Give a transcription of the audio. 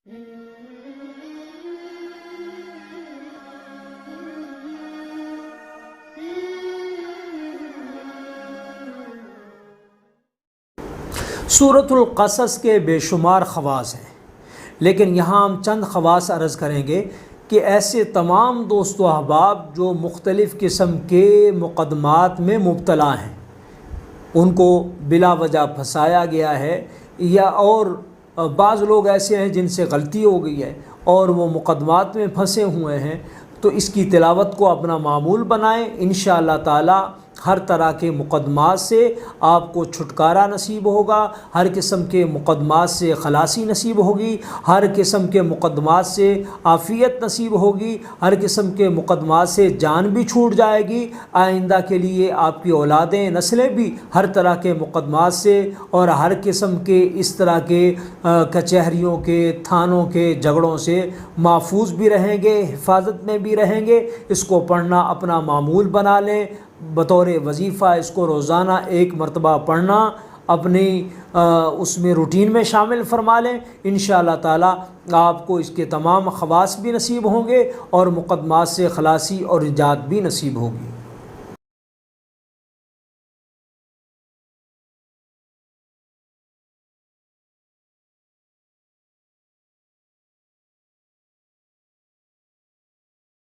سورۃ القصص کے بے شمار خواص ہیں، لیکن یہاں ہم چند خواص عرض کریں گے کہ ایسے تمام دوست و احباب جو مختلف قسم کے مقدمات میں مبتلا ہیں، ان کو بلا وجہ پھنسایا گیا ہے، یا اور بعض لوگ ایسے ہیں جن سے غلطی ہو گئی ہے اور وہ مقدمات میں پھنسے ہوئے ہیں، تو اس کی تلاوت کو اپنا معمول بنائیں۔ انشاءاللہ تعالی ہر طرح کے مقدمات سے آپ کو چھٹکارا نصیب ہوگا، ہر قسم کے مقدمات سے خلاصی نصیب ہوگی، ہر قسم کے مقدمات سے عافیت نصیب ہوگی، ہر قسم کے مقدمات سے جان بھی چھوٹ جائے گی۔ آئندہ کے لیے آپ کی اولادیں، نسلیں بھی ہر طرح کے مقدمات سے اور ہر قسم کے اس طرح کے کچہریوں کے، تھانوں کے جھگڑوں سے محفوظ بھی رہیں گے، حفاظت میں بھی رہیں گے۔ اس کو پڑھنا اپنا معمول بنا لیں، بطور وظیفہ اس کو روزانہ 1 مرتبہ پڑھنا اپنی اس میں روٹین میں شامل فرما لیں۔ انشاءاللہ تعالی آپ کو اس کے تمام خواص بھی نصیب ہوں گے اور مقدمات سے خلاصی اور نجات بھی نصیب ہوگی۔